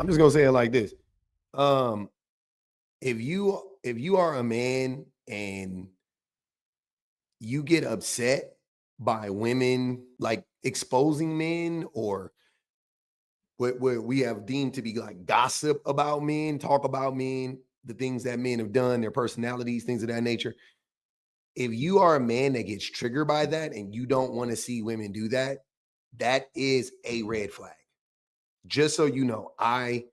I'm just gonna say it like this. Um, if you are a man and you get upset by women like exposing men or what we have deemed to be like gossip about men, talk about men, the things that men have done, their personalities, things of that nature. If you are a man that gets triggered by that and you don't want to see women do that, that is a red flag. Just so you know, I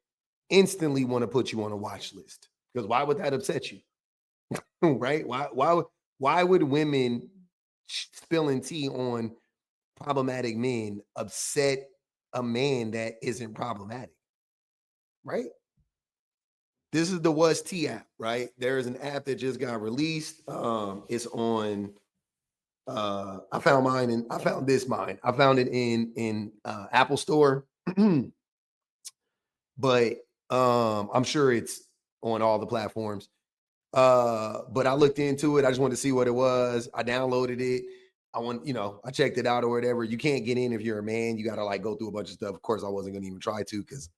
instantly want to put you on a watch list because why would that upset you? Right? Why would women spilling tea on problematic men upset a man that isn't problematic? Right? This is the Was Tea app, right? There is an app that just got released. It's on I found mine and I found this mine. I found it in Apple Store. But I'm sure it's on all the platforms. But I looked into it. I just wanted to see what it was. I downloaded it. I checked it out or whatever. You can't get in if you're a man. You got to like go through a bunch of stuff. Of course, I wasn't going to even try to because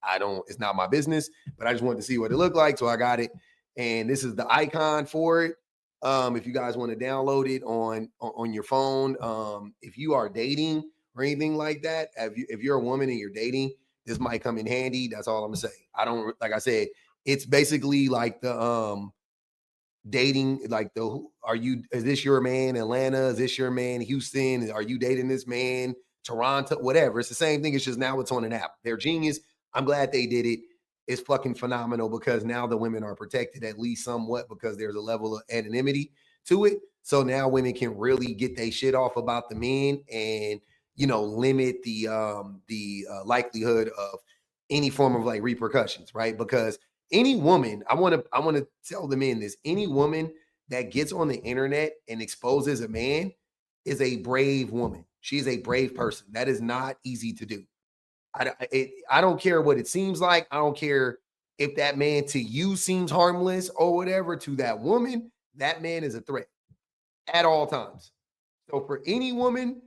it's not my business, but I just wanted to see what it looked like. So I got it. And this is the icon for it. If you guys want to download it on your phone, if you are dating or anything like that, if you're a woman and you're dating, this might come in handy. That's all I'm gonna say. I don't like I said, it's basically like the dating, like is this your man, Atlanta? Is this your man, Houston? Are you dating this man, Toronto? Whatever. It's the same thing. It's just now it's on an app. They're genius. I'm glad they did it. It's fucking phenomenal because now the women are protected at least somewhat because there's a level of anonymity to it. So now women can really get their shit off about the men and limit the likelihood of any form of like repercussions, right? Because any woman, I want to tell the men this, any woman that gets on the internet and exposes a man is a brave woman. She's a brave person. That is not easy to do. I don't care what it seems like. I don't care if that man to you seems harmless or whatever. To that woman, that man is a threat at all times. So for any woman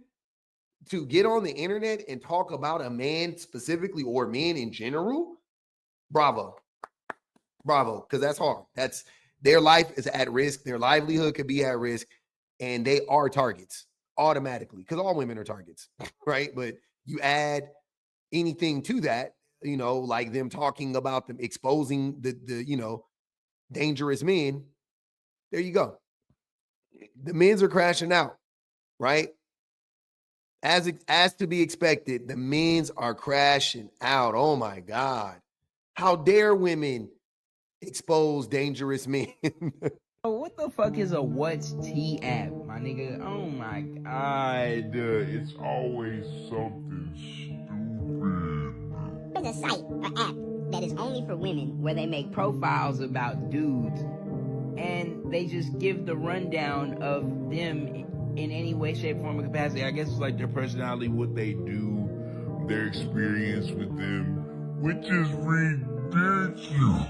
to get on the internet and talk about a man specifically or men in general, bravo. Bravo, because that's hard. That's their life is at risk. Their livelihood could be at risk, and they are targets automatically because all women are targets, right? But you add anything to that, like them talking about them exposing the dangerous men. There you go. The men's are crashing out, right? As to be expected, the men's are crashing out. Oh my God. How dare women expose dangerous men? What the fuck is a What's Tea app, my nigga? Oh my god. It's always something stupid. There's a site or app that is only for women Where they make profiles about dudes and they just give the rundown of them in any way, shape, form, or capacity. I guess it's like their personality, what they do, their experience with them, which is ridiculous.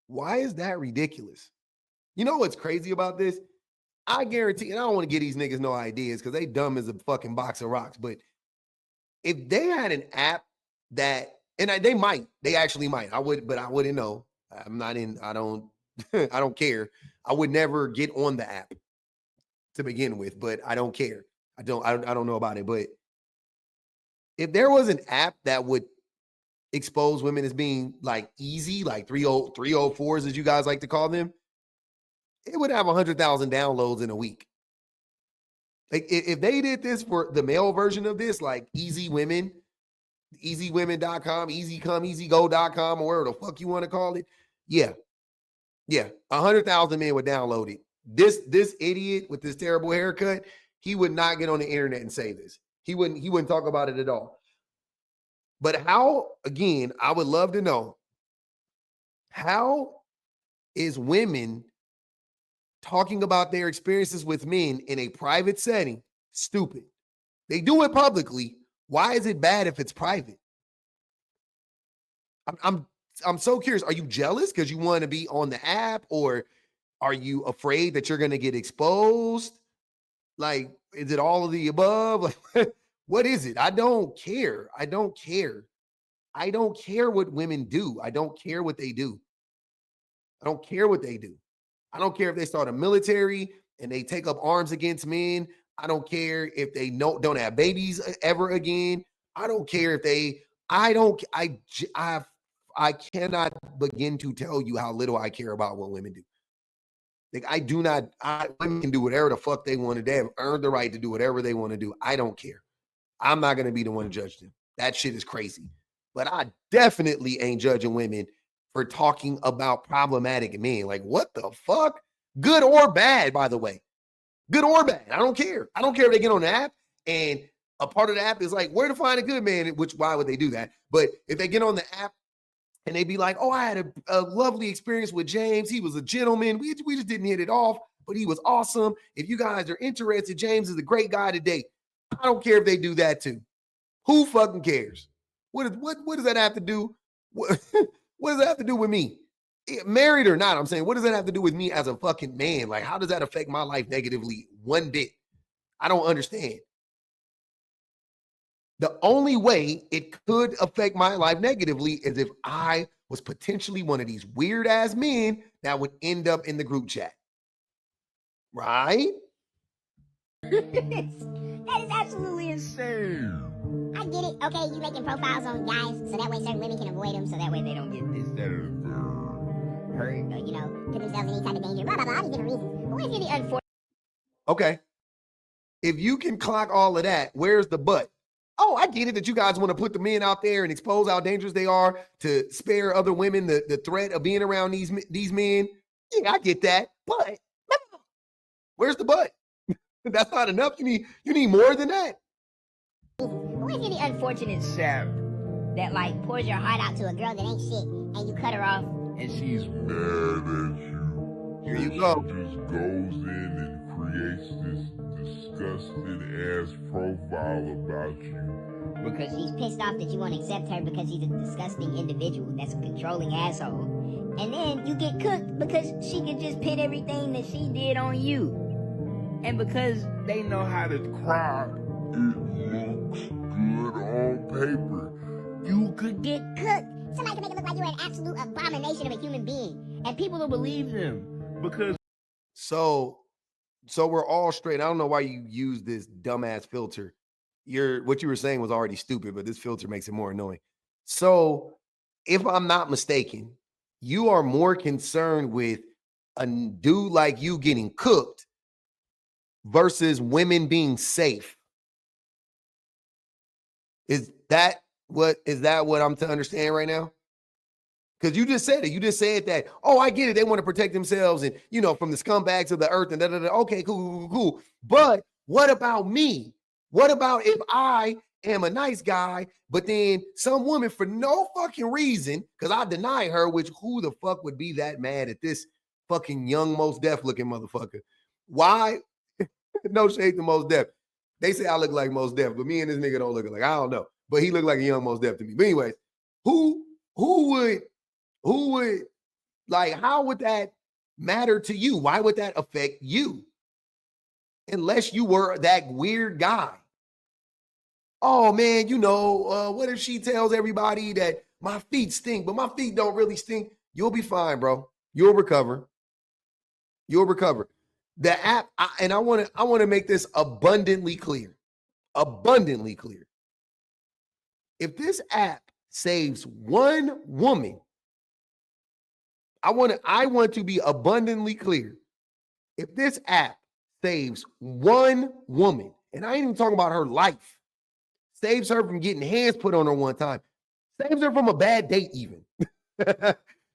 Why is that ridiculous? You know what's crazy about this? I guarantee, and I don't want to give these niggas no ideas because they dumb as a fucking box of rocks. But if they had an app that, and they actually might. I wouldn't know. I'm not in. I don't. I don't care. I would never get on the app to begin with, but I don't care. I don't know about it. But if there was an app that would expose women as being like easy, like 304s, as you guys like to call them, it would have 100,000 downloads in a week. Like if they did this for the male version of this, like Easy Women, easywomen.com, easycome, easygo.com, or whatever the fuck you want to call it. Yeah. 100,000 men would download it. This idiot with this terrible haircut, he would not get on the internet and say this. He wouldn't talk about it at all. But how, again, I would love to know, how is women talking about their experiences with men in a private setting stupid? They do it publicly. Why is it bad if it's private? I'm so curious. Are you jealous because you want to be on the app, or are you afraid that you're going to get exposed? Like, is it all of the above? Like, what is it? I don't care. I don't care what women do. I don't care what they do. I don't care what they do. I don't care if they start a military and they take up arms against men. I don't care if they don't have babies ever again. I don't care if they, I cannot begin to tell you how little I care about what women do. Like, I do not, women can do whatever the fuck they want to do. They have earned the right to do whatever they want to do. I don't care. I'm not going to be the one to judge them. That shit is crazy. But I definitely ain't judging women for talking about problematic men. Like, what the fuck? Good or bad, by the way. Good or bad. I don't care. I don't care if they get on the app and a part of the app is like, where to find a good man, which why would they do that? But if they get on the app and they be like, oh, I had a lovely experience with James. He was a gentleman. We just didn't hit it off, but he was awesome. If you guys are interested, James is a great guy to date. I don't care if they do that too. Who fucking cares? What does that have to do? What does that have to do with me? Married or not, I'm saying, what does that have to do with me as a fucking man? Like, how does that affect my life negatively one bit? I don't understand. The only way it could affect my life negatively is if I was potentially one of these weird ass men that would end up in the group chat. Right? That is absolutely insane. I get it. Okay, you making profiles on guys so that way certain women can avoid them, so that way they don't get this hurt or, you know, put themselves in any type of danger. Blah, blah, blah. All these different reasons. But what if you're the unfortunate? Okay. If you can clock all of that, where's the but? Oh, I get it that you guys want to put the men out there and expose how dangerous they are to spare other women the threat of being around these men. Yeah, I get that. But where's the but? That's not enough. You need more than that. What if you're the unfortunate sap that like pours your heart out to a girl that ain't shit and you cut her off And she's mad at you. Here you She go. just goes in and creates this disgusting ass profile about you. because she's pissed off that you won't accept her because she's a disgusting individual that's a controlling asshole. And then you get cooked because she can just pin everything that she did on you. And because they know how to Cry. It looks good on paper. you could get Cooked. Somebody can make it look like you're an absolute abomination of a human being. and people will believe them because So we're all straight. I don't know why you use this dumbass filter. What you were saying was already stupid, but this filter makes it more annoying. So if I'm not mistaken, you are more concerned with a dude like you getting cooked versus women being safe. Is that what I'm to understand right now? Because you just said it. You just said that, oh, I get it. They want to protect themselves and, you know, from the scumbags of the earth and da-da-da. Okay, cool. But what about me? What about if I am a nice guy, but then some woman for no fucking reason, because I deny her, which who the fuck would be that mad at this fucking young Mos Def looking motherfucker? Why? No shade to Mos Def. They say I look like Mos Def, but me and this nigga don't look like, I don't know. But he looked like a young Mos Def to me. But anyways, who would, like, how would that matter to you? Why would that affect you? Unless you were that weird guy. Oh man, you know, what if she tells everybody that my feet stink, but my feet don't really stink? You'll be fine, bro. You'll recover. The app, I want to make this abundantly clear. Abundantly clear. If this app saves one woman, I want to be abundantly clear. If this app saves one woman, and I ain't even talking about her life, saves her from getting hands put on her one time, saves her from a bad date even.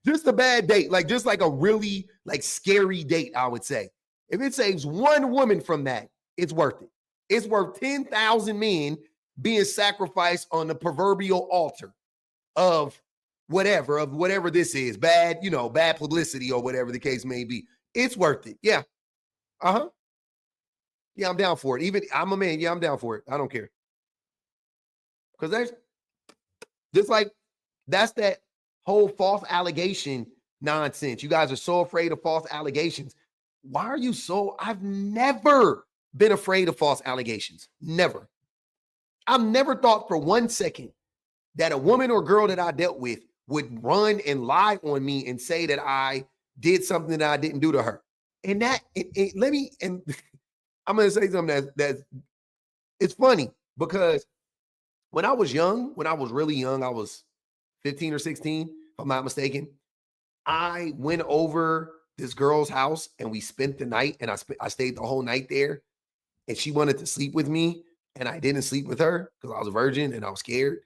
Just a bad date, just like a really scary date, I would say. If it saves one woman from that, it's worth it. It's worth 10,000 men being sacrificed on the proverbial altar of whatever this is, bad publicity or whatever the case may be. It's worth it. Yeah. Yeah, I'm down for it. Even I'm a man. Yeah, I'm down for it. I don't care. Because there's just that's that whole false allegation nonsense. You guys are so afraid of false allegations. Why are you so? I've never been afraid of false allegations. Never. I've never thought for 1 second that a woman or girl that I dealt with would run and lie on me and say that I did something that I didn't do to her. And that, let me, and I'm going to say something that's, it's funny because when I was young, when I was really young, I was 15 or 16, if I'm not mistaken. I went over this girl's house and we spent the night, and I stayed the whole night there, and she wanted to sleep with me, and I didn't sleep with her because I was a virgin and I was scared.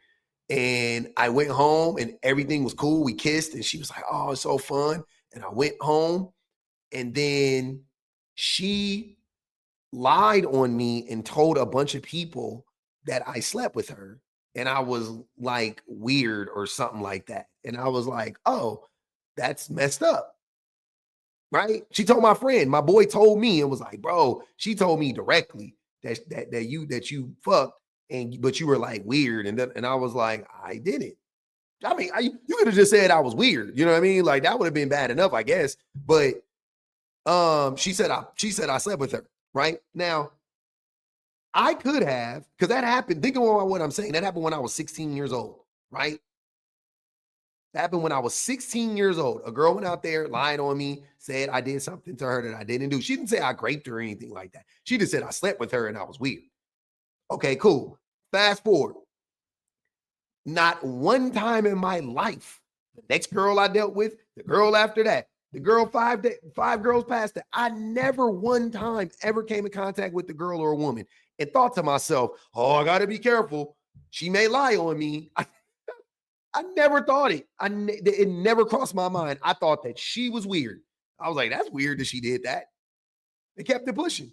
And I went home and everything was cool. We kissed and she was like, "Oh, it's so fun." And I went home, and then she lied on me and told a bunch of people that I slept with her. And I was like weird or something like that. And I was like, "Oh, that's messed up." Right? She told my friend, my boy told me and was like, "Bro, she told me directly that you fucked, and but you were like weird." And I was like, "I didn't." I mean, you could have just said I was weird. You know what I mean? Like that would have been bad enough, I guess. But she said I slept with her. Right? Now, I could have, because that happened. Think about what I'm saying. That happened when I was 16 years old, right? That happened when I was 16 years old. A girl went out there, lied on me, said I did something to her that I didn't do. She didn't say I raped her or anything like that. She just said I slept with her and I was weird. Okay, cool. Fast forward. Not one time in my life, the next girl I dealt with, the girl after that, the girl five girls past that, I never one time ever came in contact with the girl or a woman and thought to myself, "Oh, I got to be careful. She may lie on me." I never thought it. It never crossed my mind. I thought that she was weird. I was like, "That's weird that she did that." They kept it pushing.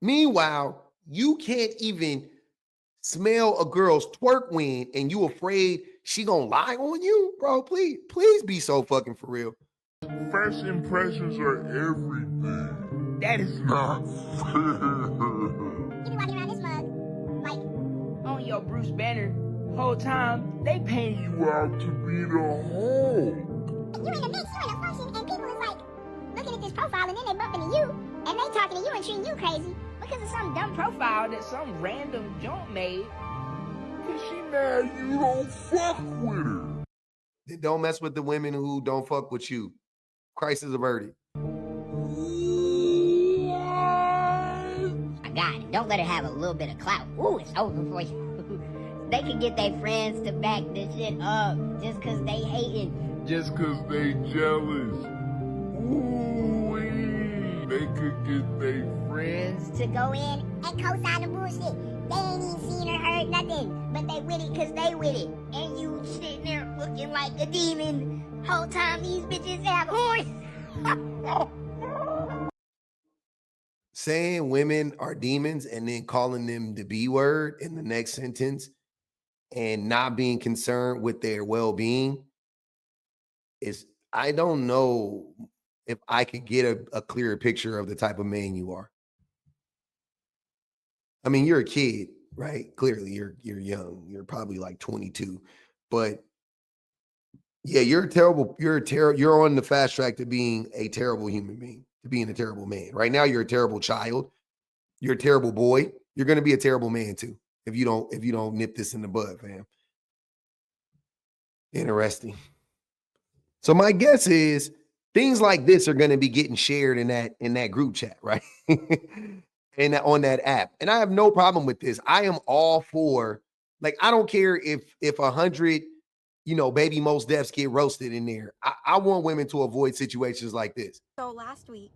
Meanwhile, you can't even smell a girl's twerk wind and you afraid she gonna lie on you? Bro, please be so fucking for real. First impressions are everything. That is Not fair. You be walking around this mug like on your Bruce Banner. Whole time they paying you. You out to be the whole. you in the mix, you in a function, and people is like looking at this profile and then they bumping into you and they talking to you and treating you crazy because of some dumb Profile that some random junk made. Cause she mad you don't fuck with her. Then don't mess with the women who don't fuck with you. Crisis averted. I got it. Don't let her have a little bit of clout. Ooh, it's over for you. They can get their friends to back this shit up just cause they hating. Just cause they jealous. Ooh, they could get their friends To go in and co-sign the bullshit. They ain't even seen or heard nothing, but they with it cause they with it. And you sitting there looking like a demon. Whole time these bitches have horns. Saying women are demons and then calling them the B word in the next sentence and not being concerned with their well-being is, I don't know if I could get a clearer picture of the type of man you are. I mean, you're a kid, right? Clearly, you're young. You're probably like 22, but yeah, you're on the fast track to being a terrible human being, to being a terrible man. Right now, you're a terrible child. You're a terrible boy. You're going to be a terrible man too if you don't nip this in the bud, fam. Interesting. So my guess is things like this are going to be getting shared in that group chat, right? And on that app. And I have no problem with this. I am all for, like, I don't care if 100, baby most deaths get roasted in there. I want women to avoid situations like this. So last week,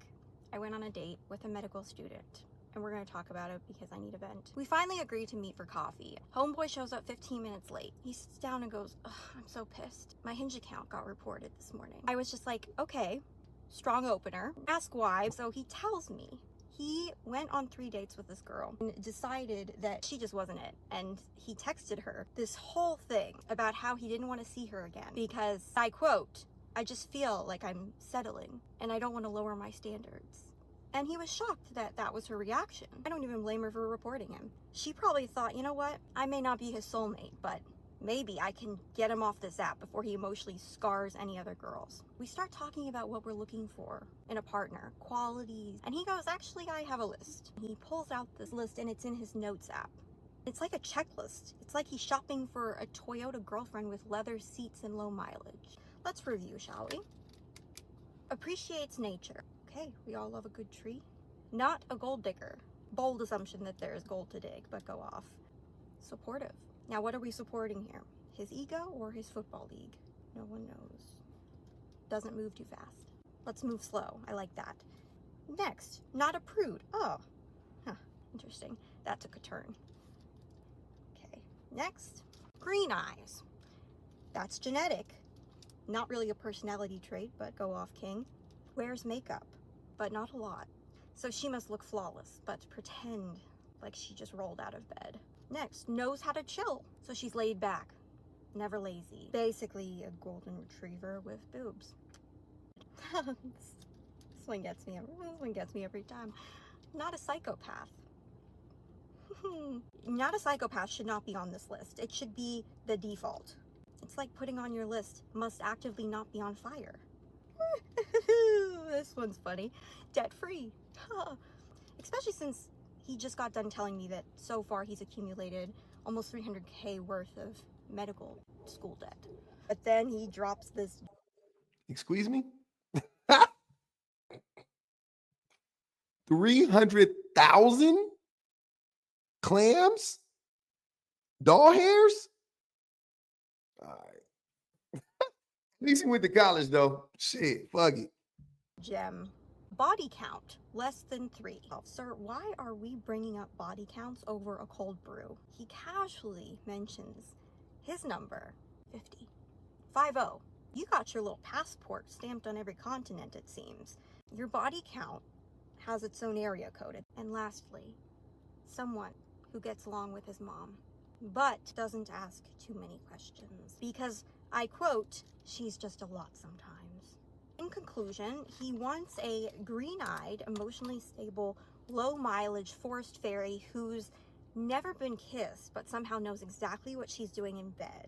I went on a date with a medical student, and we're going to talk about it because I need a vent. We finally agreed to meet for coffee. Homeboy shows up 15 minutes late. He sits down and goes, "Ugh, I'm so pissed. My Hinge account got reported this morning." I was just like, okay, strong opener. Ask why. So he tells me he went on 3 dates with this girl and decided that she just wasn't it. And he texted her this whole thing about how he didn't want to see her again because, I quote, "I just feel like I'm settling and I don't want to lower my standards." And he was shocked that that was her reaction. I don't even blame her for reporting him. She probably thought, you know what? I may not be his soulmate, but maybe I can get him off this app before he emotionally scars any other girls. We start talking about what we're looking for in a partner, qualities, and he goes, actually, I have a list. He pulls out this list and it's in his notes app. It's like a checklist. It's like he's shopping for a Toyota girlfriend with leather seats and low mileage. Let's review, shall we? Appreciates nature. Okay, we all love a good tree. Not a gold digger. Bold assumption that there is gold to dig, but go off. Supportive. Now, what are we supporting here? His ego or his football league? No one knows. Doesn't move too fast. Let's move slow. I like that. Next, not a prude. Oh, huh, interesting. That took a turn. Okay, next, green eyes. That's genetic. Not really a personality trait, but go off, king. Wears makeup, but not a lot. So she must look flawless, but pretend like she just rolled out of bed. Next, knows how to chill. So she's laid back, never lazy. Basically a golden retriever with boobs. This one gets me every time. Not a psychopath. Not a psychopath should not be on this list. It should be the default. It's like putting on your list, must actively not be on fire. This one's funny. Debt free. Especially since he just got done telling me that so far he's accumulated almost $300K worth of medical school debt. But then he drops this. Excuse me? 300,000 clams? Doll hairs? All right. At least he went to college though. Shit, fuck it. Gem. Body count, less than 3. Oh, sir, why are we bringing up body counts over a cold brew? He casually mentions his number, 50. 50. You got your little passport stamped on every continent, it seems. Your body count has its own area code. And lastly, someone who gets along with his mom, but doesn't ask too many questions. Because, I quote, she's just a lot sometimes. In conclusion, he wants a green-eyed, emotionally stable, low-mileage forest fairy who's never been kissed, but somehow knows exactly what she's doing in bed.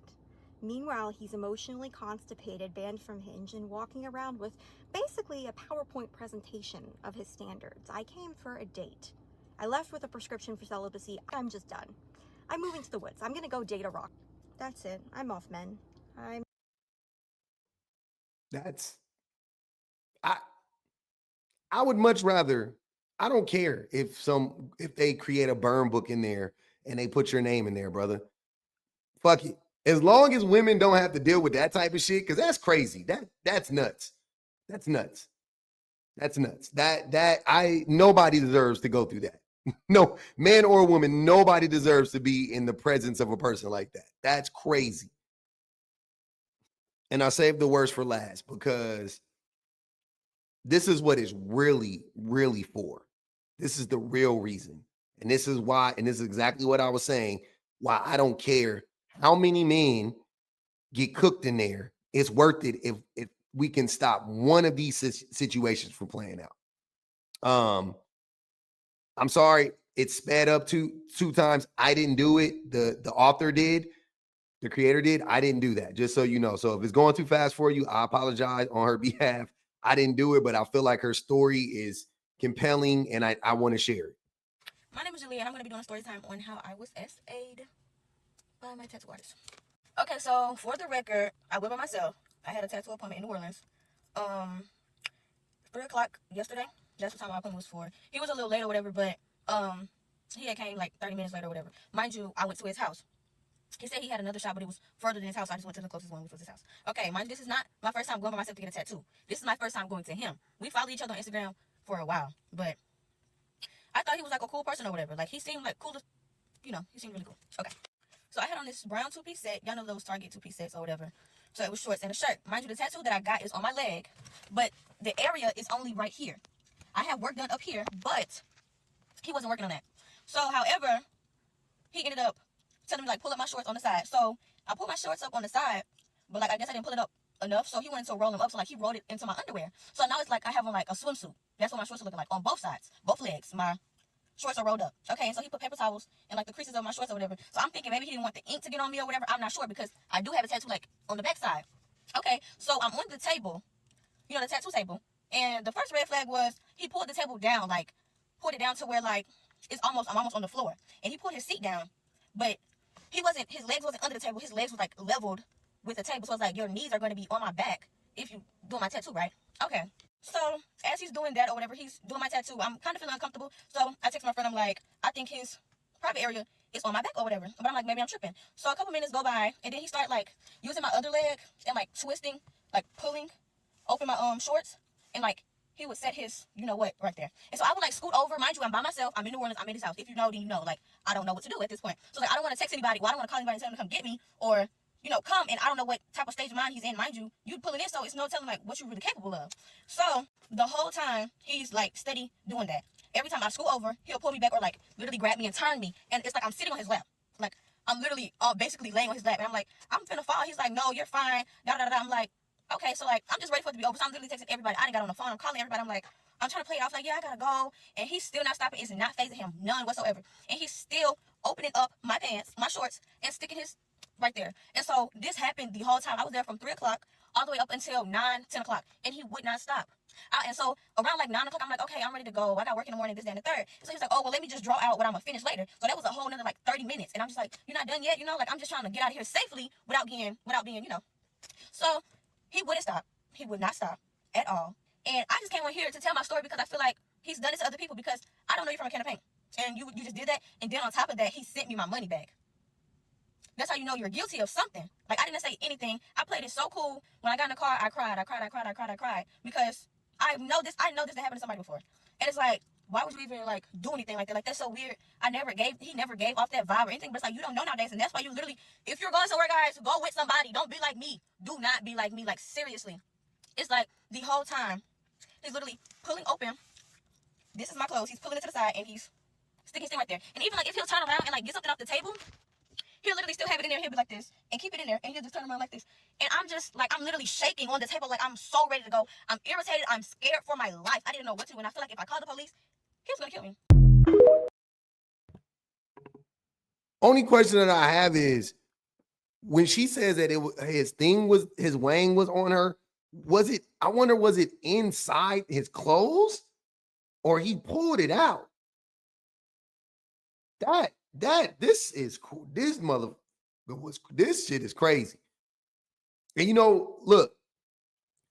Meanwhile, he's emotionally constipated, banned from Hinge, and walking around with basically a PowerPoint presentation of his standards. I came for a date. I left with a prescription for celibacy. I'm just done. I'm moving to the woods. I'm gonna go date a rock. That's it. I'm off, men. I would much rather, I don't care if they create a burn book in there and they put your name in there, brother. Fuck it. As long as women don't have to deal with that type of shit, because that's crazy. That's nuts. That's nuts. That's nuts. Nobody deserves to go through that. No, man or woman, nobody deserves to be in the presence of a person like that. That's crazy. And I saved the worst for last because this is what it's really, really for. This is the real reason. And this is why, and this is exactly what I was saying, why I don't care how many men get cooked in there. It's worth it if we can stop one of these situations from playing out. I'm sorry, it's sped up two times. I didn't do it. The author did. The creator did. I didn't do that, just so you know. So if it's going too fast for you, I apologize on her behalf. I didn't do it, but I feel like her story is compelling and I want to share it. My name is Julia and I'm going to be doing a story time on how I was SA'd by my tattoo artist. Okay, so for the record, I went by myself. I had a tattoo appointment in New Orleans. 3 o'clock yesterday. That's what time my appointment was for. He was a little late or whatever, but he had came like 30 minutes later or whatever. Mind you, I went to his house. He said he had another shop, but it was further than his house. So I just went to the closest one, which was his house. Okay, mind you, this is not my first time going by myself to get a tattoo. This is my first time going to him. We followed each other on Instagram for a while, but I thought he was like a cool person or whatever. Like, he seemed like cool to, you know, he seemed really cool. Okay. So I had on this brown 2-piece set. Y'all know those Target 2-piece sets or whatever. So it was shorts and a shirt. Mind you, the tattoo that I got is on my leg, but the area is only right here. I have work done up here, but he wasn't working on that. So, however, he ended up telling me, like, pull up my shorts on the side. So I pulled my shorts up on the side, but, like, I guess I didn't pull it up enough. So he wanted to roll them up. So, like, he rolled it into my underwear. So now it's like I have on, like, a swimsuit. That's what my shorts are looking like on both sides, both legs. My shorts are rolled up. Okay, and so he put paper towels in, like, the creases of my shorts or whatever. So I'm thinking maybe he didn't want the ink to get on me or whatever. I'm not sure because I do have a tattoo, like, on the back side. Okay, so I'm on the table, you know, the tattoo table. And the first red flag was he pulled the table down, like, pulled it down to where, like, I'm almost on the floor. And he pulled his seat down, but his legs wasn't under the table. His legs was like leveled with the table. So it's like, your knees are going to be on my back if you do my tattoo, right? Okay. So as he's doing that or whatever, he's doing my tattoo, I'm kind of feeling uncomfortable. So I text my friend, I'm like, I think his private area is on my back or whatever. But I'm like, maybe I'm tripping. So a couple minutes go by, and then he started like using my other leg and like twisting, like pulling open my shorts, and like he would set his, you know what, right there. And so I would like scoot over. Mind you, I'm by myself. I'm in New Orleans. I'm in his house. If you know, then you know. Like, I don't know what to do at this point. So like, I don't want to text anybody. Well, I don't want to call anybody and tell them to come get me, or you know, come, and I don't know what type of stage of mind he's in. Mind you, you pulling in, so it's no telling like what you're really capable of. So the whole time he's like steady doing that. Every time I scoot over, he'll pull me back or like literally grab me and turn me, and it's like I'm sitting on his lap. Like I'm literally basically laying on his lap, and I'm like, I'm finna fall. He's like, no, you're fine. Da da da. I'm like, okay, so like I'm just ready for it to be over. So I'm literally texting everybody. I didn't got on the phone. I'm calling everybody. I'm like, I'm trying to play it off. Like, yeah, I gotta go, and he's still not stopping. It's not phasing him none whatsoever, and he's still opening up my pants, my shorts, and sticking his right there. And so this happened the whole time. I was there from 3 o'clock all the way up until 9, 10 o'clock, and he would not stop. And so around like 9 o'clock, I'm like, okay, I'm ready to go. I got work in the morning, this, that, and the third. So he's like, oh, well, let me just draw out what I'm gonna finish later. So that was a whole nother like 30 minutes. And I'm just like, you're not done yet, you know? Like, I'm just trying to get out of here safely without being, you know. So he wouldn't stop. He would not stop at all. And I just came on here to tell my story because I feel like he's done this to other people, because I don't know you from a can of paint. And you just did that. And then on top of that, he sent me my money back. That's how you know you're guilty of something. Like, I didn't say anything. I played it so cool. When I got in the car, I cried. Because I know this happened to somebody before. And it's like, why would you even like do anything like that? Like, that's so weird. He never gave off that vibe or anything, but it's like, you don't know nowadays. And that's why you literally, if you're going somewhere, guys, go with somebody. Don't be like me. Do not be like me. Like, seriously. It's like the whole time he's literally pulling open. This is my clothes. He's pulling it to the side and he's sticking his thing right there. And even like if he'll turn around and like get something off the table, he'll literally still have it in there. He'll be like this and keep it in there, and he'll just turn around like this. And I'm just like, I'm literally shaking on the table. Like, I'm so ready to go. I'm irritated. I'm scared for my life. I didn't know what to do. And I feel like if I called the police, he was going to kill me. Only question that I have is, when she says that his wang was on her, was it inside his clothes or he pulled it out? This is cool. This shit is crazy. And you know, look,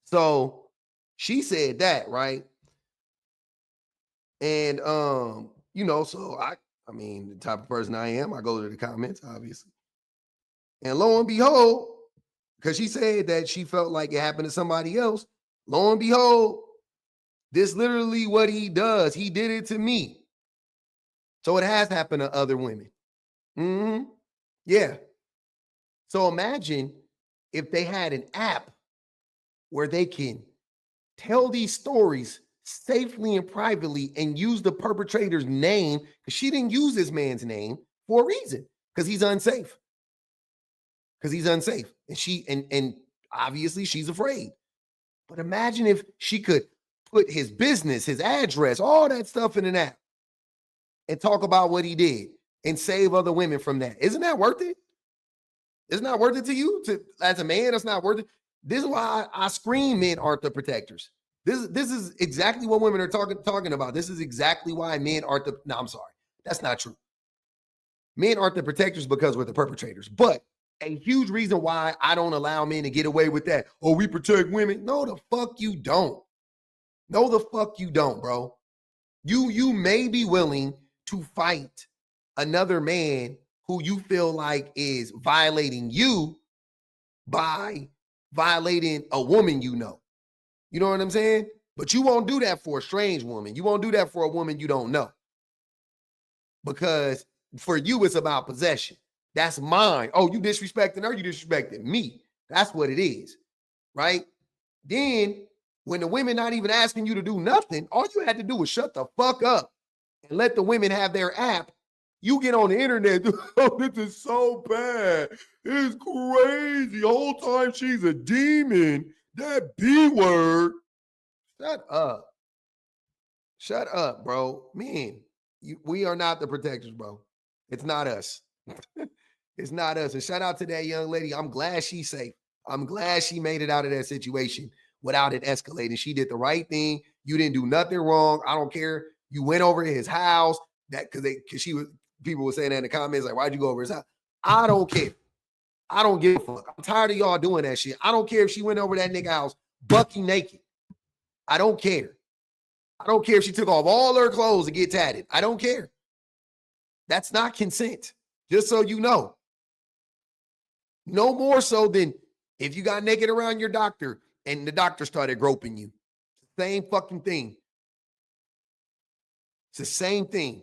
so she said that, right? And you know, so I mean, the type of person I am, I go to the comments, obviously. And lo and behold, because she said that she felt like it happened to somebody else, lo and behold, this literally what he does. He did it to me. So it has happened to other women. Yeah. So imagine if they had an app where they can tell these stories safely and privately and use the perpetrator's name, because she didn't use this man's name for a reason, because he's unsafe. And obviously she's afraid. But imagine if she could put his business, his address, all that stuff in an app and talk about what he did and save other women from that. Isn't that worth it? It's not worth it to you as a man. That's not worth it. This is why I scream men aren't the protectors. This is exactly what women are talking about. This is exactly why men aren't the. No, I'm sorry. That's not true. Men aren't the protectors because we're the perpetrators. But a huge reason why I don't allow men to get away with that. Oh, we protect women. No, the fuck you don't. No, the fuck you don't, bro. You may be willing to fight another man who you feel like is violating you by violating a woman you know. You know what I'm saying? But you won't do that for a strange woman. You won't do that for a woman you don't know. Because for you, it's about possession. That's mine. Oh, you disrespecting her, you disrespecting me. That's what it is, right? Then, when the women not even asking you to do nothing, all you had to do was shut the fuck up and let the women have their app. You get on the internet, oh, this is so bad. It's crazy. The whole time she's a demon. That B word. Shut up. Shut up, bro. Man, we are not the protectors, bro. It's not us. It's not us. And shout out to that young lady. I'm glad she's safe. I'm glad she made it out of that situation without it escalating. She did the right thing. You didn't do nothing wrong. I don't care. You went over to his house because she was people were saying that in the comments, like, why'd you go over his house? I don't care. I don't give a fuck. I'm tired of y'all doing that shit. I don't care if she went over that nigga house bucky naked. I don't care. I don't care if she took off all her clothes to get tatted. I don't care. That's not consent. Just so you know. No more so than if you got naked around your doctor and the doctor started groping you. Same fucking thing. It's the same thing.